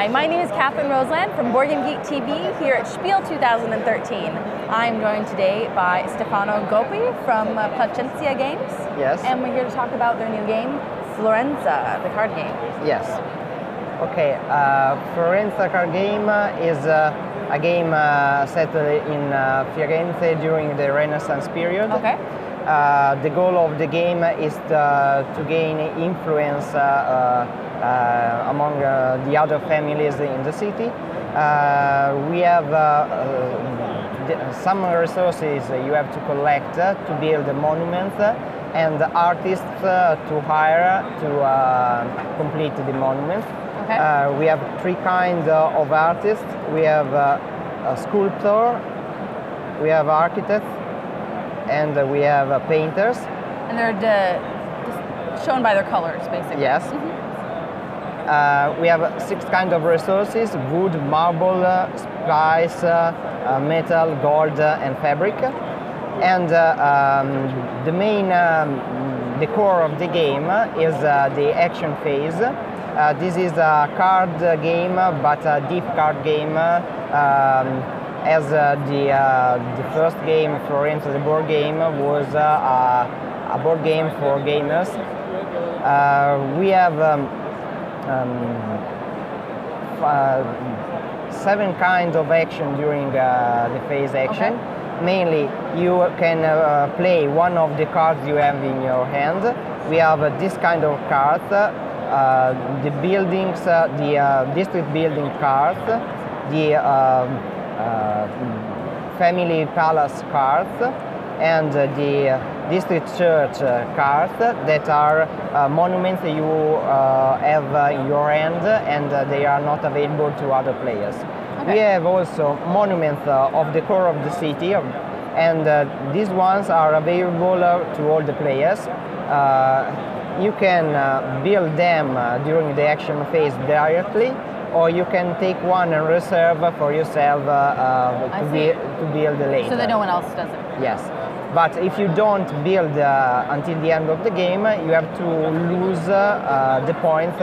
Hi, my name is Catherine Roseland from Board Game Geek TV here at Spiel 2013. I'm joined today by Stefano Goppi from Placencia Games. Yes. And we're here to talk about their new game, Florenza, the card game. Yes. Okay, Florenza card game is a game set in Firenze during the Renaissance period. Okay. The goal of the game is to gain influence among the other families in the city. We have some resources you have to collect to build monuments and artists to hire to complete the monuments. Okay. We have three kinds of artists. We have a sculptor, we have architects, and we have painters. And they're just shown by their colors, basically. Yes. We have 6 kinds of resources: wood, marble, spice, metal, gold, and fabric. And the main, the core of the game is the action phase. This is a card game, but a deep card game. As the first game, Florenza, the board game, was a board game for gamers. We have 7 kinds of action during the phase action. Okay. Mainly, you can play one of the cards you have in your hand. We have this kind of cards, the buildings, the district building cards, the family palace cards, and the district church cards that are monuments that you have in your hand, and they are not available to other players. Okay. We have also monuments of the core of the city, and these ones are available to all the players. You can build them during the action phase directly, or you can take one and reserve for yourself to build later. So that no one else does it? Yes. But if you don't build until the end of the game, you have to lose the points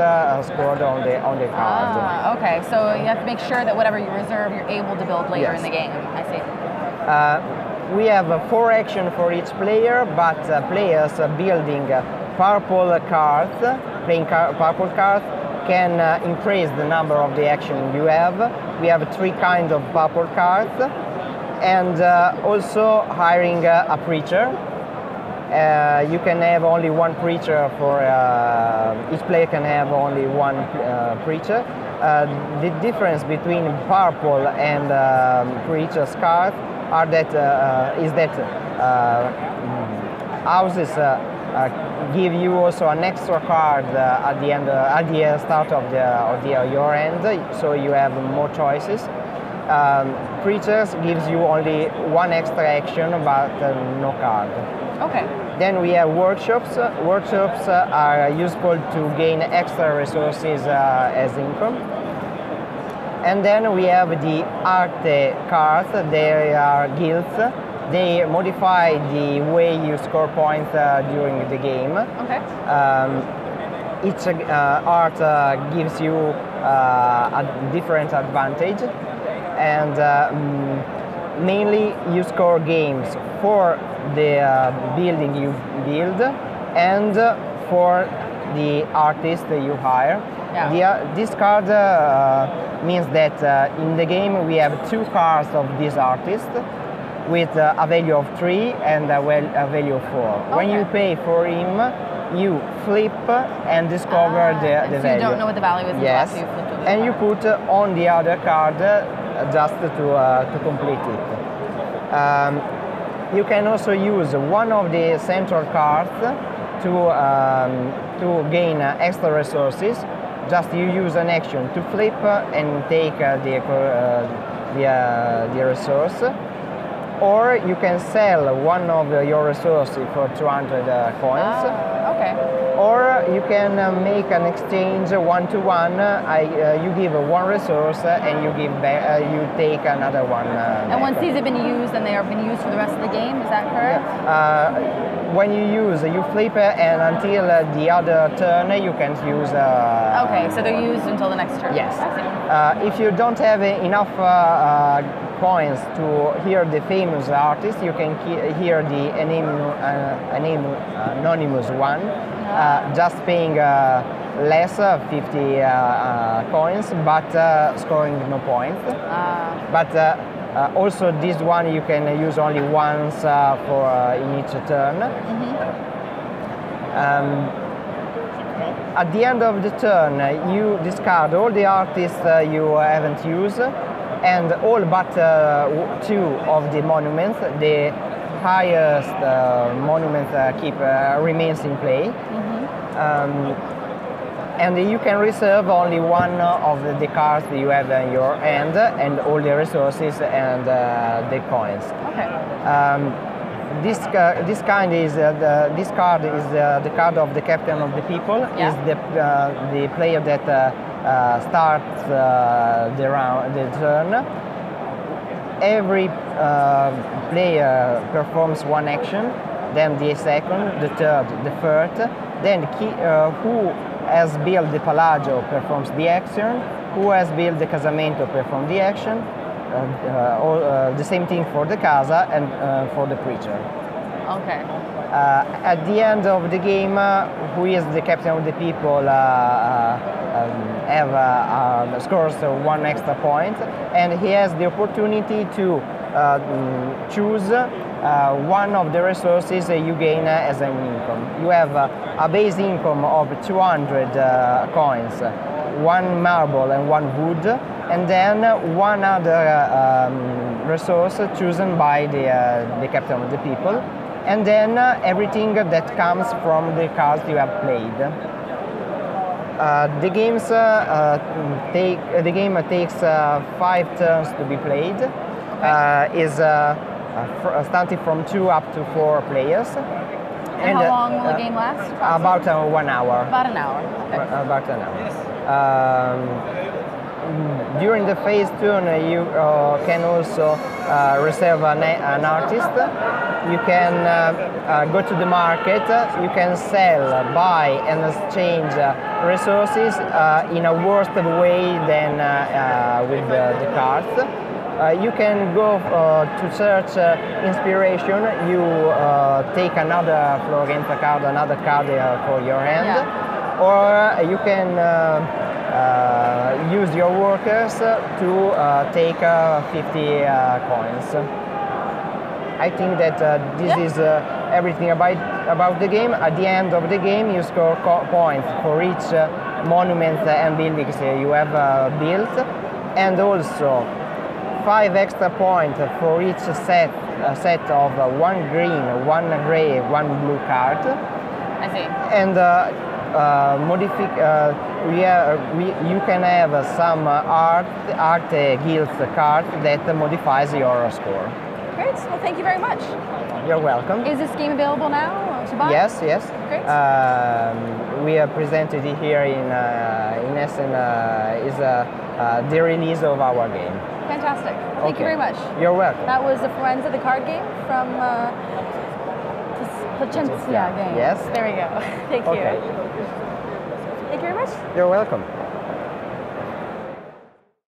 scored on the card. Ah, okay. So you have to make sure that whatever you reserve, you're able to build later in the game. I see. We have 4 action for each player, but players building purple cards, playing purple cards, can increase the number of the action you have. We have 3 kinds of purple cards, and also hiring a preacher. You can have only one preacher for each player can have only one preacher. The difference between purple and preacher's cards are that is that houses give you also an extra card at the end, at the start of your end, so you have more choices. Preachers gives you only 1 extra action, but no card. Okay. Then we have workshops. Workshops are useful to gain extra resources as income. And then we have the arte cards. They are guilds. They modify the way you score points during the game. Okay. Each art gives you a different advantage, and mainly you score games for the building you build and for the artist you hire. Yeah. This card means that in the game we have 2 cards of this artist, with a value of 3 and a value of 4. Okay. When you pay for him, you flip and discover the value. You don't know what the value is. Yes, until you flip and you put on the other card just to complete it. You can also use one of the central cards to gain extra resources. Just you use an action to flip and take the resource. Or you can sell one of your resources for 200 coins. Okay. Or you can make an exchange 1-to-1. You give 1 resource and you give back, you take another one. And once these have been used, and they have been used for the rest of the game, is that correct? when you flip and until the other turn you can use. Okay, so they're used until the next turn. Yes. I see. If you don't have enough coins to hear the famous artist, you can hear the anonymous one, just paying less, 50 coins, but scoring no points. But also this one you can use only once for in each turn. At the end of the turn, you discard all the artists you haven't used, and all but two of the monuments. The highest monument remains in play. And you can reserve only one of the cards that you have in your hand, and all the resources and the coins. Okay. This card is the card of the captain of the people. Yeah. Is the player that starts the turn. Every player performs one action, then the second, the third, the fourth. Then who has built the Palagio performs the action. Who has built the Casamento performs the action. The same thing for the Casa and for the Preacher. Okay. At the end of the game, who is the captain of the people scores one extra point, and he has the opportunity to choose one of the resources you gain as an income. You have a base income of 200 coins, one marble and one wood, and then one other resource chosen by the captain of the people, and then everything that comes from the cards you have played. The game takes 5 turns to be played. Starting from 2 up to 4 players. And how long will the game last? About 1 hour. About an hour. Okay. About an hour. During the phase turn, you can also reserve an artist. You can go to the market. You can sell, buy, and exchange resources in a worse way than with the cards. You can go to search inspiration. You take another Florenza card, another card for your hand, or you can use your workers to take 50 coins. I think that this is everything about the game. At the end of the game, you score points for each monument and buildings you have built, and also 5 extra points for each set of 1 green, 1 gray, 1 blue card. I see. And you can have some art guild card that modifies your score. Great. Well, thank you very much. You're welcome. Is this game available now to buy? Yes. Great. We are presented here in Essen is the release of our game. Fantastic. Thank you very much. You're welcome. That was the Florenza, the card game from Florenza game. Yes. There we go. Thank you. Okay. Thank you very much. You're welcome.